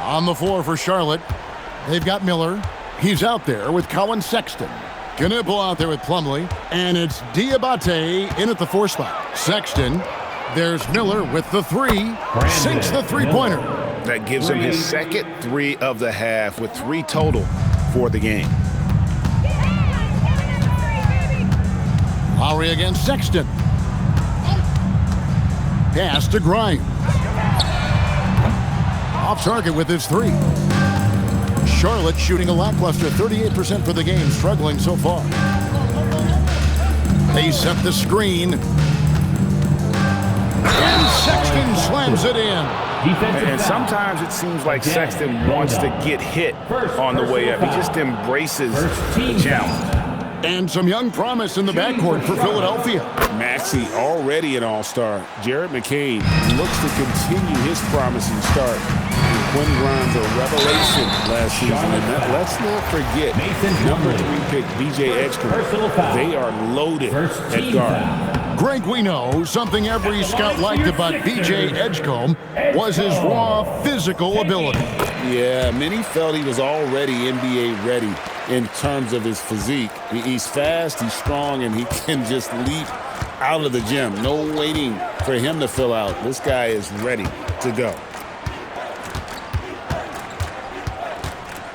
On the floor for Charlotte, they've got Miller. He's out there with Colin Sexton. Knipple out there with Plumlee. And it's Diabate in at the 4 spot. Sexton. There's Miller with the 3. Sinks the three-pointer. That gives him his second 3 of the half with 3 total for the game. Lowry against Sexton. Pass to Grimes. Off target with his 3. Charlotte shooting a lackluster 38% for the game, struggling so far. They set the screen. And Sexton slams it in. And sometimes it seems like Sexton wants to get hit on the way up. He just embraces the challenge. And some young promise in the backcourt for Philadelphia. Maxey already an all-star. Jared McCain looks to continue his promising start. Quinn Grimes a revelation last season. And let's not forget, number 3 pick B.J. Edgecombe. They are loaded at guard. Greg, we know something every scout liked about B.J. Edgecombe was his raw physical ability. Yeah, many felt he was already NBA ready in terms of his physique. He's fast, he's strong, and he can just leap out of the gym. No waiting for him to fill out. This guy is ready to go.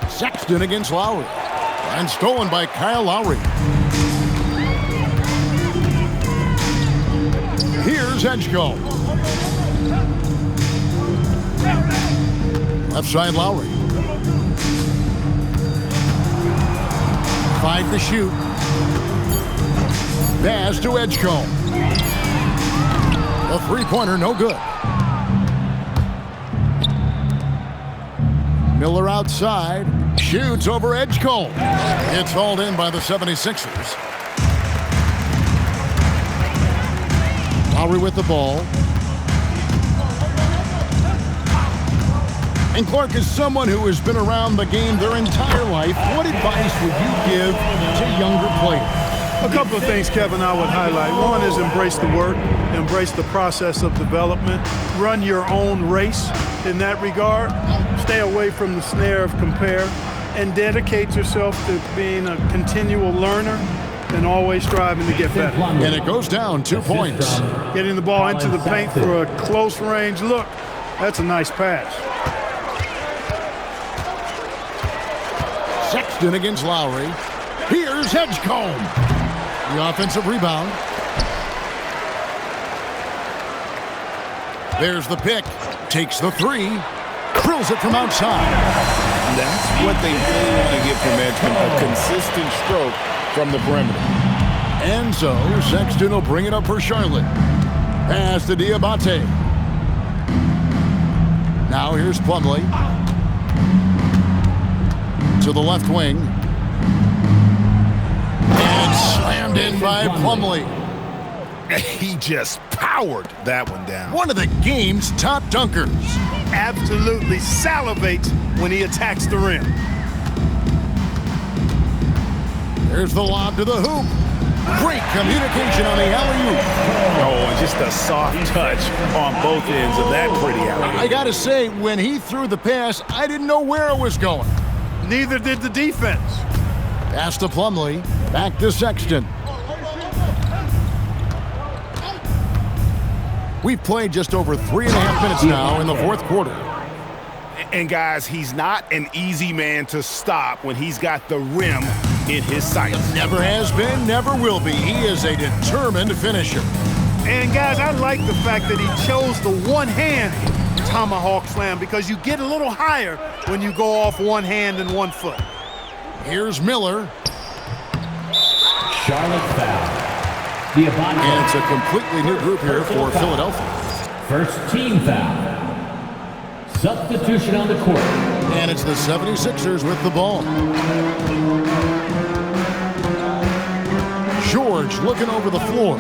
Sexton against Lowry. And stolen by Kyle Lowry. Here's Edgecombe. Left side Lowry. 5 to shoot. Pass to Edgecombe. A three-pointer, no good. Miller outside. Shoots over Edgecombe. It's hauled in by the 76ers. Lowry with the ball. And Clark, is someone who has been around the game their entire life, what advice would you give to younger players? A couple of things, Kevin, I would highlight. One is embrace the work, embrace the process of development, run your own race in that regard, stay away from the snare of compare, and dedicate yourself to being a continual learner and always striving to get better. And it goes down 2 points. Getting the ball into the paint for a close range look, that's a nice pass. Sexton against Lowry. Here's Edgecombe. The offensive rebound. There's the pick. Takes the 3. Drills it from outside. That's what they really want to get from Edgecombe, a consistent stroke from the perimeter. And so Sexton will bring it up for Charlotte. Pass to Diabate. Now here's Plumlee. To the left wing. And slammed in by Plumlee. He just powered that one down. One of the game's top dunkers. Absolutely salivates when he attacks the rim. There's the lob to the hoop. Great communication on the alley-oop. Oh, and just a soft touch on both ends of that pretty alley-oop. I gotta say, when he threw the pass, I didn't know where it was going. Neither did the defense. Pass to Plumlee. Back to Sexton. We've played just over 3.5 minutes now in the fourth quarter. And guys, he's not an easy man to stop when he's got the rim in his sights. Never has been, never will be. He is a determined finisher. And guys, I like the fact that he chose the one-hand tomahawk slam because you get a little higher when you go off one hand and 1 foot. Here's Miller. Charlotte foul. And it's a completely new group here for Philadelphia. First team foul. Substitution on the court. And it's the 76ers with the ball. George looking over the floor.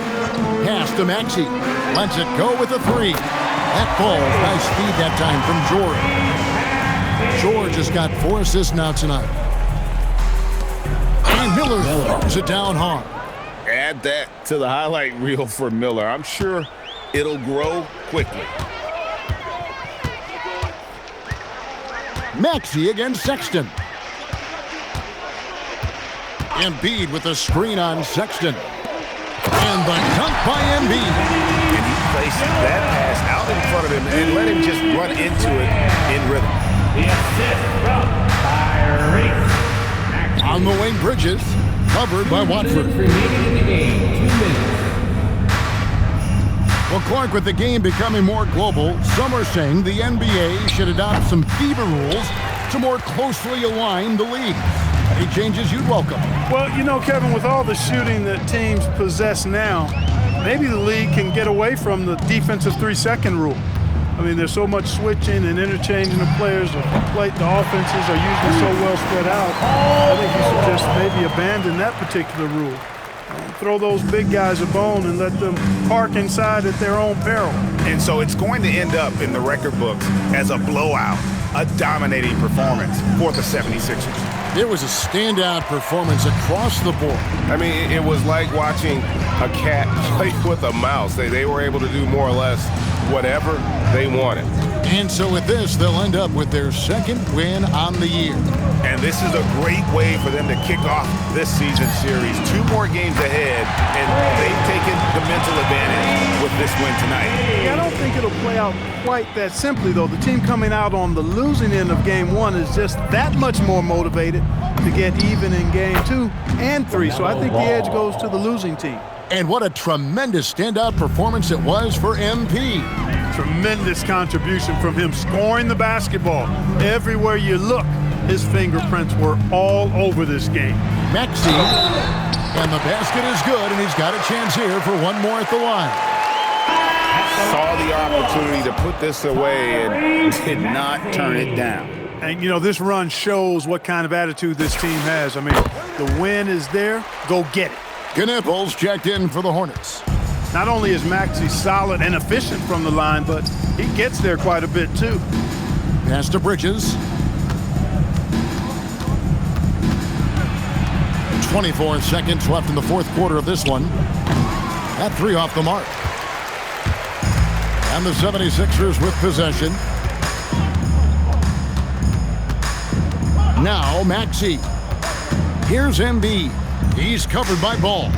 Pass to Maxey. Lets it go with a 3. That ball, nice speed that time from George. George has got 4 assists now tonight. And Miller throws it down hard. Add that to the highlight reel for Miller. I'm sure it'll grow quickly. Maxey against Sexton. Embiid with a screen on Sexton. And the dunk by Embiid. And he placed that pass out in front of him and let him just run into it in rhythm. The assist from Tyrese. On the wing, Bridges, covered by Watford. Remaining in the game, 2 minutes. Well, Clark, with the game becoming more global, some are saying the NBA should adopt some FIBA rules to more closely align the leagues. Any changes you'd welcome? Well, you know, Kevin, with all the shooting that teams possess now, maybe the league can get away from the defensive 3-second rule. I mean, there's so much switching and interchanging of players. The offenses are usually so well spread out. I think you should just maybe abandon that particular rule. Throw those big guys a bone and let them park inside at their own peril. And so it's going to end up in the record books as a blowout, a dominating performance for the 76ers. It was a standout performance across the board. I mean, it was like watching a cat play with a mouse. They were able to do more or less whatever they wanted. And so with this, they'll end up with their second win on the year. And this is a great way for them to kick off this season series. 2 more games ahead, and they've taken the mental advantage with this win tonight. I don't think it'll play out quite that simply, though. The team coming out on the losing end of Game 1 is just that much more motivated to get even in Game 2 and 3. So I think the edge goes to the losing team. And what a tremendous standout performance it was for MP. Tremendous contribution from him scoring the basketball. Everywhere you look, his fingerprints were all over this game. Maxey, and the basket is good, and he's got a chance here for one more at the line. Saw the opportunity to put this away and did not turn it down. And, you know, this run shows what kind of attitude this team has. I mean, the win is there. Go get it. Knipples checked in for the Hornets. Not only is Maxey solid and efficient from the line, but he gets there quite a bit, too. Pass to Bridges. 24 seconds left in the fourth quarter of this one. That 3 off the mark. And the 76ers with possession. Now Maxey. Here's Embiid. He's covered by Ball.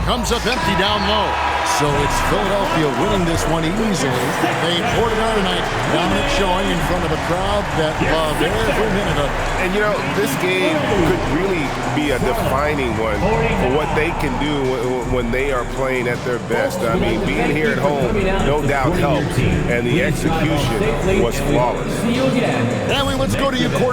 Comes up empty down low. So it's Philadelphia winning this one easily. They poured it out tonight. Dominant showing in front of a crowd that loved every minute of it. And, you know, this game could really be a defining one for what they can do when they are playing at their best. I mean, being here at home, no doubt helps. And the execution was flawless. Anyway, let's go to you, Court.